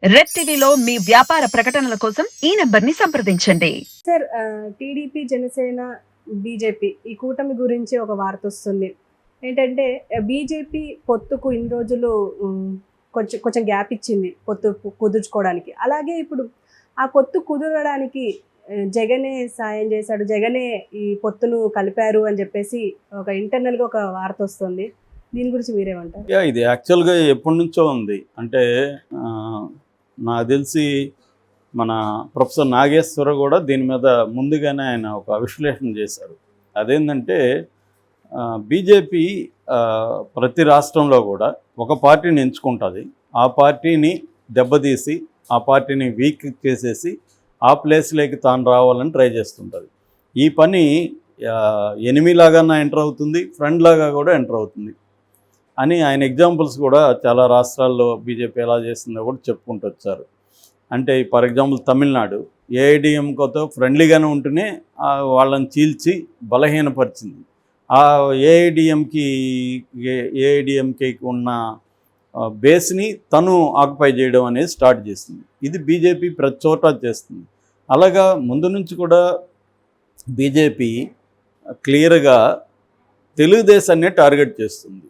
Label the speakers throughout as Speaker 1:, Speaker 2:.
Speaker 1: Red టీవీలో మీ వ్యాపార ప్రకటనల కోసం ఈ నంబర్ని సంప్రదించండి.
Speaker 2: సార్, టీడీపీ, జనసేన, బీజేపీ ఈ కూటమి గురించి ఒక వార్త వస్తుంది. ఏంటంటే బీజేపీ పొత్తుకు ఇన్ని రోజులు కొంచెం కొంచెం గ్యాప్ ఇచ్చింది పొత్తు కుదుర్చుకోవడానికి. అలాగే ఇప్పుడు ఆ పొత్తు కుదరడానికి జగనే సాయం చేశాడు, జగనే ఈ పొత్తును కలిపారు అని చెప్పేసి ఒక ఇంటర్నల్గా ఒక వార్త వస్తుంది. దీని గురించి మీరేమంటారు?
Speaker 3: ఇది యాక్చువల్గా ఎప్పటి నుంచో ఉంది. అంటే నాకు తెలిసి మన ప్రొఫెసర్ నాగేశ్వర కూడా దీని మీద ముందుగానే ఆయన ఒక విశ్లేషణ చేశారు. అదేంటంటే బీజేపీ ప్రతి రాష్ట్రంలో కూడా ఒక పార్టీని ఎంచుకుంటుంది, ఆ పార్టీని దెబ్బతీసి ఆ పార్టీని వీక్ చేసేసి ఆ ప్లేస్లోకి తాను రావాలని ట్రై చేస్తుంటుంది. ఈ పని ఎనిమిలాగా ఎంటర్ అవుతుంది, ఫ్రెండ్ లాగా కూడా ఎంటర్ అవుతుంది అని ఆయన ఎగ్జాంపుల్స్ కూడా చాలా రాష్ట్రాల్లో బీజేపీ ఎలా చేస్తుందో కూడా చెప్పుకుంటూ వచ్చారు. అంటే ఫర్ ఎగ్జాంపుల్ తమిళనాడు ఏఐడిఎంకేతో ఫ్రెండ్లీగానే ఉంటూనే వాళ్ళని చీల్చి బలహీనపరిచింది. ఆ ఏఐడిఎంకి ఉన్న బేస్ని తను ఆక్యుపై చేయడం అనేది స్టార్ట్ చేసింది. ఇది బీజేపీ ప్రతి చోట చేస్తుంది. అలాగా ముందు నుంచి కూడా బీజేపీ క్లియర్గా తెలుగుదేశాన్నే టార్గెట్ చేస్తుంది,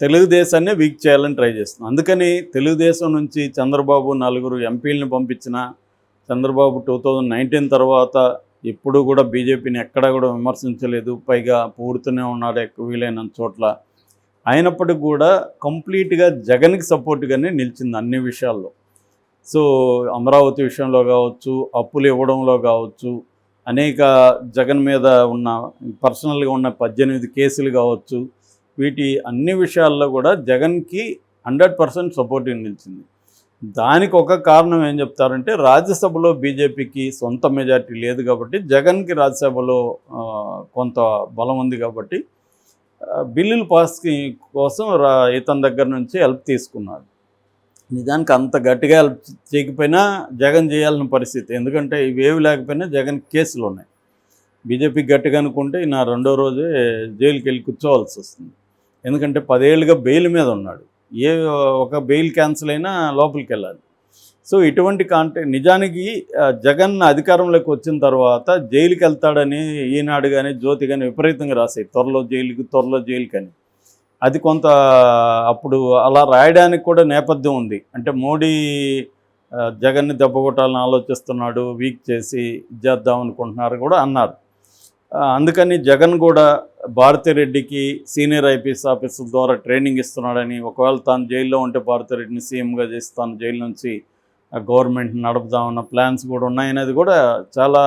Speaker 3: తెలుగుదేశాన్నే వీక్ చేయాలని ట్రై చేస్తుంది. అందుకని తెలుగుదేశం నుంచి చంద్రబాబు 4 ఎంపీలను పంపించిన చంద్రబాబు 2019 తర్వాత ఎప్పుడు కూడా బీజేపీని ఎక్కడా కూడా విమర్శించలేదు, పైగా పూడుతూనే ఉన్నాడు ఎక్కువ వీలైనంత చోట్ల. అయినప్పటికీ కూడా కంప్లీట్గా జగన్కి సపోర్ట్గానే నిలిచింది అన్ని విషయాల్లో. సో అమరావతి విషయంలో కావచ్చు, అప్పులు ఇవ్వడంలో కావచ్చు, అనేక జగన్ మీద ఉన్న పర్సనల్గా ఉన్న 18 కేసులు కావచ్చు, వీటి అన్ని విషయాల్లో కూడా జగన్కి 100% సపోర్టివ్ నిలిచింది. దానికి ఒక కారణం ఏం చెప్తారంటే రాజ్యసభలో బీజేపీకి సొంత మెజార్టీ లేదు కాబట్టి జగన్కి రాజ్యసభలో కొంత బలం ఉంది కాబట్టి బిల్లులు పాస్ కోసం ఇతని దగ్గర నుంచి హెల్ప్ తీసుకున్నాడు. నిజానికి అంత గట్టిగా హెల్ప్ చేయకపోయినా జగన్ చేయాల్సిన పరిస్థితి, ఎందుకంటే ఇవేవి లేకపోయినా జగన్ కేసులు ఉన్నాయి. బీజేపీకి గట్టిగా అనుకుంటే నా రెండో రోజే జైలుకి వెళ్ళి కూర్చోవాల్సి వస్తుంది, ఎందుకంటే 10 ఏళ్ళుగా బెయిల్ మీద ఉన్నాడు. ఒక బెయిల్ క్యాన్సిల్ అయినా లోపలికి వెళ్ళాలి. సో ఇటువంటి నిజానికి జగన్ అధికారంలోకి వచ్చిన తర్వాత జైలుకి వెళ్తాడని ఈనాడు కానీ జ్యోతి కానీ విపరీతంగా రాసాయి, త్వరలో జైలుకి అని. అది కొంత అప్పుడు అలా రాయడానికి కూడా నేపథ్యం ఉంది. అంటే మోడీ జగన్ని దెబ్బకొట్టాలని ఆలోచిస్తున్నాడు, వీక్ చేసి చేద్దాం అనుకుంటున్నారు కూడా అన్నారు. అందుకని జగన్ కూడా భారతిరెడ్డికి సీనియర్ ఐపీఎస్ ఆఫీసర్ ద్వారా ట్రైనింగ్ ఇస్తున్నాడని, ఒకవేళ తాను జైల్లో ఉంటే భారతిరెడ్డిని సీఎంగా చేసి తాను జైలు నుంచి గవర్నమెంట్ని నడుపుదామన్న ప్లాన్స్ కూడా ఉన్నాయనేది కూడా చాలా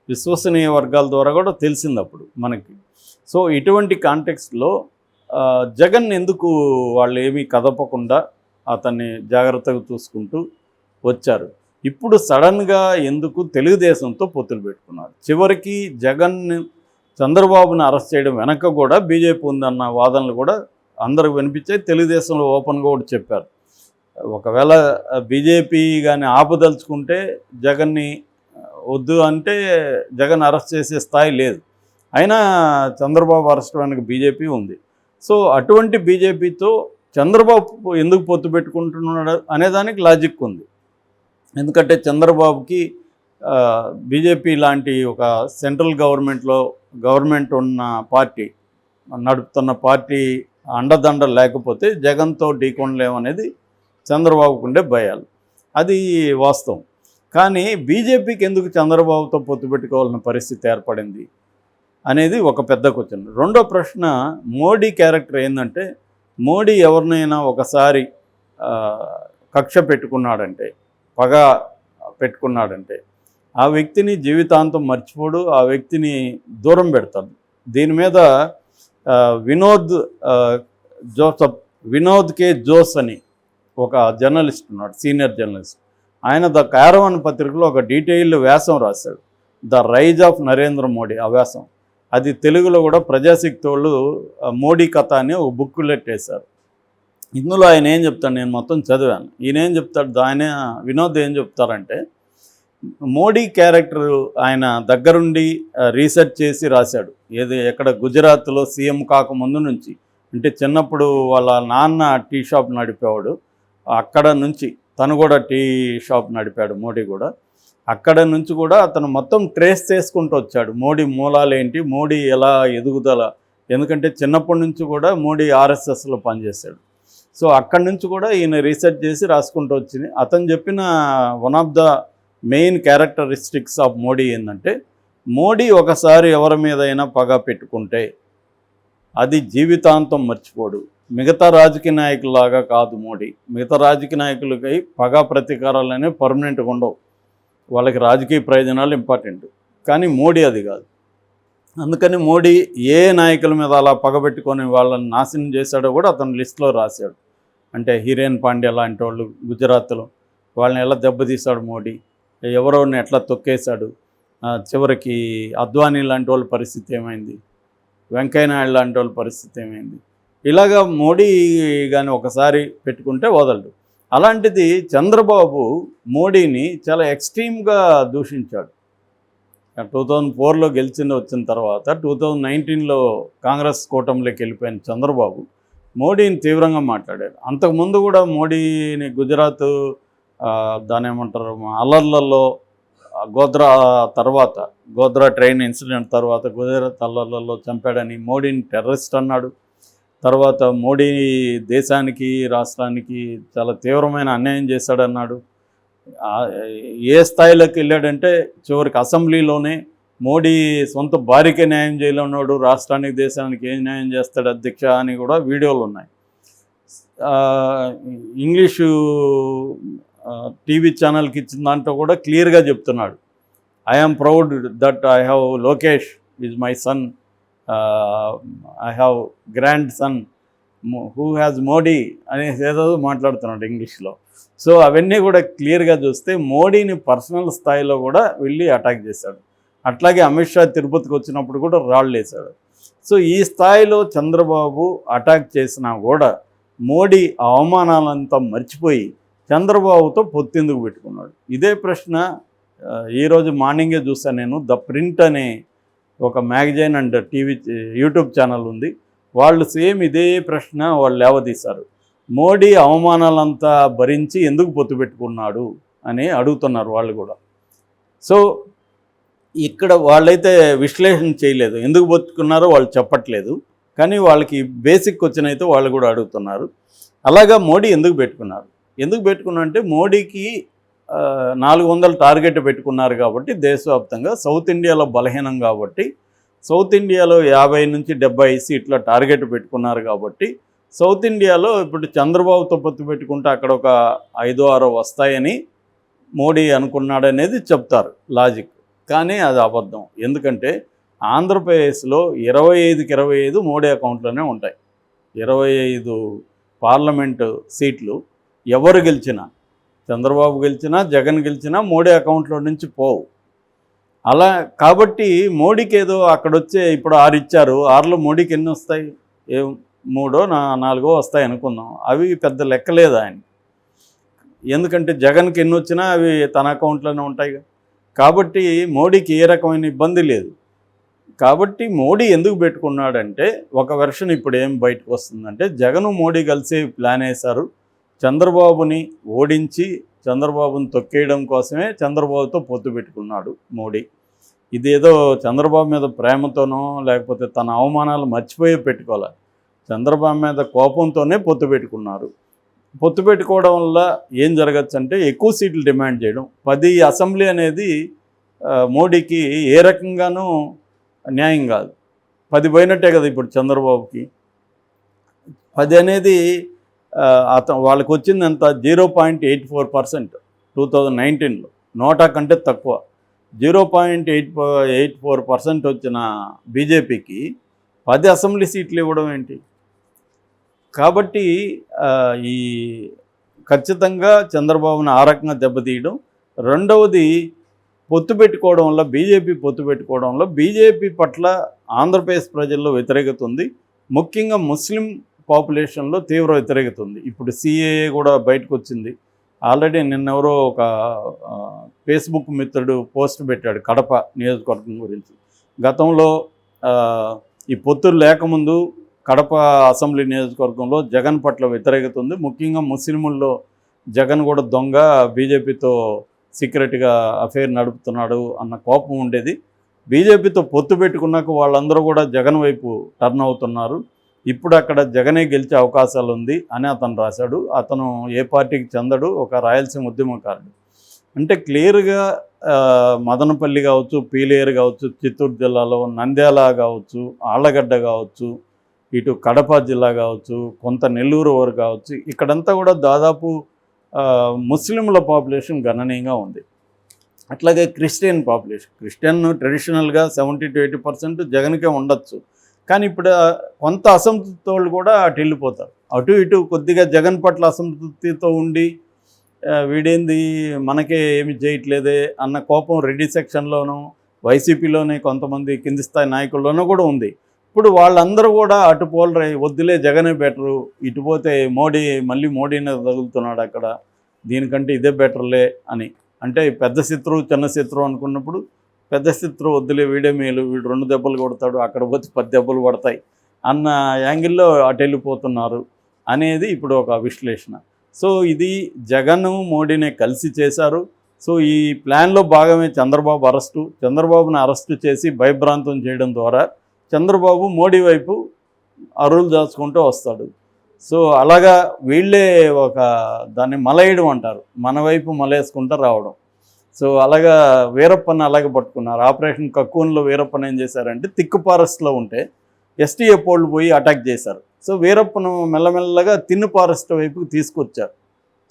Speaker 3: విశ్వసనీయ వర్గాల ద్వారా కూడా తెలిసింది అప్పుడు మనకి. సో ఇటువంటి కాంటెక్స్ట్లో జగన్ ఎందుకు వాళ్ళు ఏమీ కదపకుండా అతన్ని జాగ్రత్తగా చూసుకుంటూ వచ్చారు. ఇప్పుడు సడన్గా ఎందుకు తెలుగుదేశంతో పొత్తులు పెట్టుకున్నారు? చివరికి జగన్ చంద్రబాబుని అరెస్ట్ చేయడం వెనక కూడా బీజేపీ ఉందన్న వాదనలు కూడా అందరికి వినిపించాయి. తెలుగుదేశంలో ఓపెన్గా కూడా చెప్పారు, ఒకవేళ బీజేపీ కానీ ఆపదలుచుకుంటే జగన్ని వద్దు అంటే జగన్ అరెస్ట్ చేసే స్థాయి లేదు, అయినా చంద్రబాబు అరెస్ట్ వెనక బీజేపీ ఉంది. సో అటువంటి బీజేపీతో చంద్రబాబు ఎందుకు పొత్తు పెట్టుకుంటున్నాడు అనేదానికి లాజిక్ ఉంది. ఎందుకంటే చంద్రబాబుకి బీజేపీ లాంటి ఒక సెంట్రల్ గవర్నమెంట్ ఉన్న పార్టీ, నడుపుతున్న పార్టీ అండదండ లేకపోతే జగన్తో ఢీకొనలేమనేది చంద్రబాబుకు ఉండే భయాలు, అది వాస్తవం. కానీ బీజేపీకి ఎందుకు చంద్రబాబుతో పొత్తు పెట్టుకోవాల్సిన పరిస్థితి ఏర్పడింది అనేది ఒక పెద్ద క్వశ్చన్. రెండో ప్రశ్న, మోడీ క్యారెక్టర్ ఏంటంటే, మోడీ ఎవరినైనా ఒకసారి కక్ష పెట్టుకున్నాడంటే, పగ పెట్టుకున్నాడంటే ఆ వ్యక్తిని జీవితాంతం మర్చిపోడు, ఆ వ్యక్తిని దూరం పెడతాడు. దీని మీద వినోద్ కే జోస్ అని ఒక జర్నలిస్ట్ ఉన్నాడు, సీనియర్ జర్నలిస్ట్. ఆయన ద కారవాన్ పత్రికలో ఒక డీటెయిల్డ్ వ్యాసం రాశాడు, the rise of Narendra Modi. ఆ వ్యాసం అది తెలుగులో కూడా ప్రజాశక్తి వాళ్ళు మోడీ కథ అని ఒక బుక్లెట్ వేశారు. ఇందులో ఆయన ఏం చెప్తాడు, నేను మొత్తం చదివాను. ఈయన ఏం చెప్తాడు, ఆయన వినోద్ ఏం చెప్తారంటే, మోడీ క్యారెక్టర్ ఆయన దగ్గరుండి రీసెర్చ్ చేసి రాశాడు. ఎక్కడ గుజరాత్లో సీఎం కాకముందు నుంచి, అంటే చిన్నప్పుడు వాళ్ళ నాన్న టీ షాప్ నడిపేవాడు, అక్కడ నుంచి తను కూడా టీ షాప్ నడిపాడు మోడీ కూడా. అక్కడ నుంచి కూడా అతను మొత్తం ట్రేస్ చేసుకుంటూ వచ్చాడు మోడీ మూలాలు ఏంటి, మోడీ ఎలా ఎదుగుదల. ఎందుకంటే చిన్నప్పటి నుంచి కూడా మోడీ ఆర్ఎస్ఎస్లో పనిచేశాడు. సో అక్కడి నుంచి కూడా ఈయన రీసెర్చ్ చేసి రాసుకుంటూ వచ్చింది. అతను చెప్పిన one of the main characteristics of Modi ఏంటంటే, మోడీ ఒకసారి ఎవరి మీదైనా పగ పెట్టుకుంటే అది జీవితాంతం మర్చిపోడు. మిగతా రాజకీయ నాయకులాగా కాదు మోడీ. మిగతా రాజకీయ నాయకులకై పగ ప్రతీకారాలు అనేవి పర్మనెంట్గా ఉండవు, వాళ్ళకి రాజకీయ ప్రయోజనాలు ఇంపార్టెంట్. కానీ మోడీ అది కాదు. అందుకని మోడీ ఏ నాయకుల మీద అలా పగబెట్టుకొని వాళ్ళని నాశనం చేశాడో కూడా అతను లిస్టులో రాశాడు. అంటే హిరేన్ పాండ్యా లాంటి వాళ్ళు గుజరాత్లో వాళ్ళని ఎలా దెబ్బతీశాడు మోడీ, ఎవరోని ఎట్లా తొక్కేశాడు, చివరికి అద్వానీ లాంటి వాళ్ళ పరిస్థితి ఏమైంది, వెంకయ్యనాయుడు లాంటి వాళ్ళ పరిస్థితి ఏమైంది. ఇలాగా మోడీ కానీ ఒకసారి పెట్టుకుంటే వదలడు. అలాంటిది చంద్రబాబు మోడీని చాలా ఎక్స్ట్రీమ్గా దూషించాడు. 2004లో వచ్చిన తర్వాత 2019లో కాంగ్రెస్ కూటమిలోకి వెళ్ళిపోయిన చంద్రబాబు మోడీని తీవ్రంగా మాట్లాడాడు. అంతకుముందు కూడా మోడీని గుజరాత్ దాని ఏమంటారు అల్లర్లలో గోద్రా ట్రైన్ ఇన్సిడెంట్ తర్వాత గుజరాత్ అల్లర్లలో చంపాడని మోడీని టెర్రరిస్ట్ అన్నాడు. తర్వాత మోడీ దేశానికి రాష్ట్రానికి చాలా తీవ్రమైన అన్యాయం చేశాడన్నాడు. ఏ స్థాయిలోకి వెళ్ళాడంటే చివరికి అసెంబ్లీలోనే మోడీ సొంత భార్యకే న్యాయం చేయలేన్నాడు, రాష్ట్రానికి దేశానికి ఏం న్యాయం చేస్తాడు అధ్యక్ష అని కూడా వీడియోలు ఉన్నాయి. ఇంగ్లీషు టీవీ ఛానల్కి ఇచ్చిన దాంట్లో కూడా క్లియర్గా చెప్తున్నాడు, I am proud that I have Lokesh is my son, I have grandson who has Modi అనేసి ఏదో మాట్లాడుతున్నాడు ఇంగ్లీష్లో. సో అవన్నీ కూడా క్లియర్గా చూస్తే మోడీని పర్సనల్ స్థాయిలో కూడా వెళ్ళి అటాక్ చేశాడు. అట్లాగే అమిత్ షా తిరుపతికి వచ్చినప్పుడు కూడా రాళ్ళు వేశాడు. సో ఈ స్థాయిలో చంద్రబాబు అటాక్ చేసినా కూడా మోడీ అవమానాలంతా మర్చిపోయి చంద్రబాబుతో పొత్తెందుకు పెట్టుకున్నాడు. ఇదే ప్రశ్న ఈరోజు మార్నింగే చూసాను నేను. ద ప్రింట్ అనే ఒక magazine and TV YouTube channel ఉంది, వాళ్ళు సేమ్ ఇదే ప్రశ్న వాళ్ళు లేవదీశారు. మోడీ అవమానాలంతా భరించి ఎందుకు పొత్తు పెట్టుకున్నాడు అని అడుగుతున్నారు వాళ్ళు కూడా. సో ఇక్కడ వాళ్ళైతే విశ్లేషణ చేయలేదు, ఎందుకు పొత్తుకున్నారో వాళ్ళు చెప్పట్లేదు, కానీ వాళ్ళకి బేసిక్ క్వశ్చన్ అయితే వాళ్ళు కూడా అడుగుతున్నారు. అలాగా మోడీ ఎందుకు పెట్టుకున్నా అంటే మోడీకి 400 టార్గెట్ పెట్టుకున్నారు కాబట్టి దేశవ్యాప్తంగా, సౌత్ ఇండియాలో బలహీనం కాబట్టి, సౌత్ ఇండియాలో 50 నుంచి 70 సీట్ల టార్గెట్ పెట్టుకున్నారు కాబట్టి, సౌత్ ఇండియాలో ఇప్పుడు చంద్రబాబుతో పొత్తు పెట్టుకుంటే అక్కడ ఒక 5-6 వస్తాయని మోడీ అనుకున్నాడనేది చెప్తారు లాజిక్. కానీ అది అబద్ధం. ఎందుకంటే ఆంధ్రప్రదేశ్లో 25కి 25 మోడీ అకౌంట్లోనే ఉంటాయి. 25 పార్లమెంటు సీట్లు ఎవరు గెలిచినా, చంద్రబాబు గెలిచినా జగన్ గెలిచినా మోడీ అకౌంట్లో నుంచి పోవు. అలా కాబట్టి మోడీకి ఏదో అక్కడొచ్చే ఇప్పుడు 6 ఇచ్చారు, 6లో మోడీకి ఎన్ని వస్తాయి, 3-4 వస్తాయి అనుకుందాం. అవి పెద్ద లెక్కలేదు ఆయన. ఎందుకంటే జగన్కి ఎన్ని వచ్చినా అవి తన అకౌంట్లోనే ఉంటాయి. కాబట్టి మోడీకి ఏ రకమైన ఇబ్బంది లేదు. కాబట్టి మోడీ ఎందుకు పెట్టుకున్నాడంటే, ఒక వెర్షన్ ఇప్పుడు ఏం బయటకు వస్తుందంటే, జగన్ మోడీ కలిసి ప్లాన్ వేశారు, చంద్రబాబుని ఓడించి చంద్రబాబుని తొక్కేయడం కోసమే చంద్రబాబుతో పొత్తు పెట్టుకున్నాడు మోడీ. ఇదేదో చంద్రబాబు మీద ప్రేమతోనో లేకపోతే తన అవమానాలు మర్చిపోయి పెట్టుకోవాలి, చంద్రబాబు మీద కోపంతోనే పొత్తు పెట్టుకున్నారు. పొత్తు పెట్టుకోవడం వల్ల ఏం జరగచ్చు అంటే ఎక్కువ సీట్లు డిమాండ్ చేయడం. 10 అసెంబ్లీ అనేది మోడీకి ఏ రకంగానూ న్యాయం కాదు. 10 పోయినట్టే కదా ఇప్పుడు చంద్రబాబుకి. 10 అనేది వాళ్ళకి వచ్చింది ఎంత, 0.84% 2019లో, నోటా కంటే తక్కువ. 0.84% వచ్చిన బీజేపీకి 10 అసెంబ్లీ సీట్లు ఇవ్వడం ఏంటి? కాబట్టి ఈ ఖచ్చితంగా చంద్రబాబుని ఆ రకంగా దెబ్బతీయడం. రెండవది పొత్తు పెట్టుకోవడం వల్ల, బీజేపీ పొత్తు పెట్టుకోవడం వల్ల బీజేపీ పట్ల ఆంధ్రప్రదేశ్ ప్రజల్లో వ్యతిరేకత ఉంది. ముఖ్యంగా ముస్లిం పాపులేషన్లో తీవ్ర వ్యతిరేకత ఉంది. ఇప్పుడు సిఏఏ కూడా బయటకు వచ్చింది. ఆల్రెడీ నిన్నెవరో ఒక ఫేస్బుక్ మిత్రుడు పోస్ట్ పెట్టాడు కడప నియోజకవర్గం గురించి. గతంలో ఈ పొత్తులు లేకముందు కడప అసెంబ్లీ నియోజకవర్గంలో జగన్ పట్ల వ్యతిరేకత ఉంది. ముఖ్యంగా ముస్లింల్లో జగన్ కూడా దొంగ, బీజేపీతో సీక్రెట్గా అఫైర్ నడుపుతున్నాడు అన్న కోపం ఉండేది. బీజేపీతో పొత్తు పెట్టుకున్నాక వాళ్ళందరూ కూడా జగన్ వైపు టర్న్ అవుతున్నారు. ఇప్పుడు అక్కడ జగనే గెలిచే అవకాశాలు ఉంది అని అతను రాశాడు. అతను ఏ పార్టీకి చెందడు, ఒక రాయలసీమ ఉద్యమకారుడు. అంటే క్లియర్గా మదనపల్లి కావచ్చు, పీలేరు కావచ్చు, చిత్తూరు జిల్లాలో నంద్యాల కావచ్చు, ఆళ్లగడ్డ కావచ్చు, ఇటు కడప జిల్లా కావచ్చు, కొంత నెల్లూరు వరకు కావచ్చు, ఇక్కడంతా కూడా దాదాపు ముస్లింల పాపులేషన్ గణనీయంగా ఉంది. అట్లాగే క్రిస్టియన్ పాపులేషన్, క్రిస్టియన్ ట్రెడిషనల్గా 70 to 80% జగన్కే ఉండొచ్చు. కానీ ఇప్పుడు కొంత అసంతృప్తి వాళ్ళు కూడా అటు వెళ్ళిపోతారు. అటు ఇటు కొద్దిగా జగన్ పట్ల అసంతృప్తితో ఉండి వీడేంది మనకే ఏమి చేయట్లేదే అన్న కోపం రెడ్డి సెక్షన్లోనూ, వైసీపీలోనే కొంతమంది కింది స్థాయి నాయకుల్లోనూ కూడా ఉంది. ఇప్పుడు వాళ్ళందరూ కూడా అటు పోలరై వద్దులే జగనే బెటరు, ఇటు పోతే మళ్ళీ మోడీనే తగులుతున్నాడు అక్కడ, దీనికంటే ఇదే బెటర్లే అని. అంటే పెద్ద శత్రువు చిన్న శత్రువు అనుకున్నప్పుడు పెద్ద శత్రువు వద్దులే వీడే మేలు, వీడు 2 దెబ్బలు కొడతాడు, అక్కడ పోతే 10 దెబ్బలు పడతాయి అన్న యాంగిల్లో అటు వెళ్ళిపోతున్నారు అనేది ఇప్పుడు ఒక విశ్లేషణ. సో ఇది జగన్ మోడీనే కలిసి చేశారు. సో ఈ ప్లాన్లో భాగమే చంద్రబాబు అరెస్టు. చంద్రబాబుని అరెస్టు చేసి భయభ్రాంతం చేయడం ద్వారా చంద్రబాబు మోడీ వైపు అరువులు దాచుకుంటూ వస్తాడు. సో అలాగా వీళ్ళే ఒక దాన్ని మలయడం అంటారు, మన వైపు మలేసుకుంటూ రావడం. సో అలాగా వీరప్పని అలాగే పట్టుకున్నారు. ఆపరేషన్ కక్కూన్లో వీరప్పని ఏం చేశారంటే తిక్కు ఫారెస్ట్లో ఉంటే ఎస్టీఎఫ్ వాళ్ళు పోయి అటాక్ చేశారు. సో వీరప్పను మెల్లమెల్లగా తిన్ను ఫారెస్ట్ వైపుకి తీసుకొచ్చారు.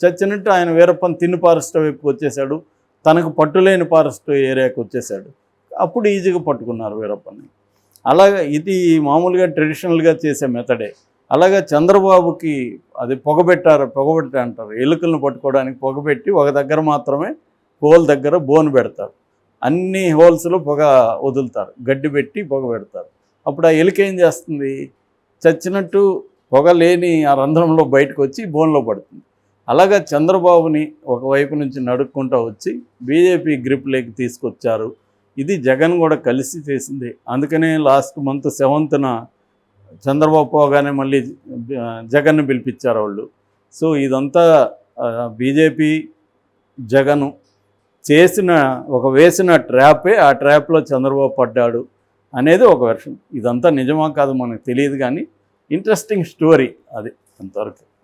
Speaker 3: చచ్చినట్టు ఆయన వీరప్పని తిన్ను ఫారెస్ట్ వైపుకి వచ్చేసాడు, తనకు పట్టులేని ఫారెస్ట్ ఏరియాకి వచ్చేసాడు. అప్పుడు ఈజీగా పట్టుకున్నారు వీరప్పని. అలాగా ఇది మామూలుగా ట్రెడిషనల్గా చేసే మెథడే. అలాగే చంద్రబాబుకి అది పొగబెట్ట అంటారు, ఎలుకలను పట్టుకోవడానికి పొగబెట్టి ఒక దగ్గర మాత్రమే హోల్ దగ్గర బోన్ పెడతారు, అన్ని హోల్స్లో పొగ వదులుతారు, గడ్డి పెట్టి పొగ పెడతారు. అప్పుడు ఆ ఎలుక ఏం చేస్తుంది, చచ్చినట్టు పొగ లేని ఆ రంధ్రంలో బయటకు వచ్చి బోన్లో పడుతుంది. అలాగా చంద్రబాబుని ఒకవైపు నుంచి నడుక్కుంటూ వచ్చి బీజేపీ గ్రిప్లోకి తీసుకొచ్చారు. ఇది జగన్ కూడా కలిసి చేసింది. అందుకనే లాస్ట్ మంత్ 7th చంద్రబాబు పోగానే మళ్ళీ జగన్ను పిలిపించారు వాళ్ళు. సో ఇదంతా బీజేపీ జగను వేసిన ట్రాపే. ఆ ట్రాప్లో చంద్రబాబు పడ్డాడు అనేది ఒక వెర్షన్. ఇదంతా నిజమా కాదు మనకు తెలియదు, కానీ ఇంట్రెస్టింగ్ స్టోరీ అది అంతవరకు.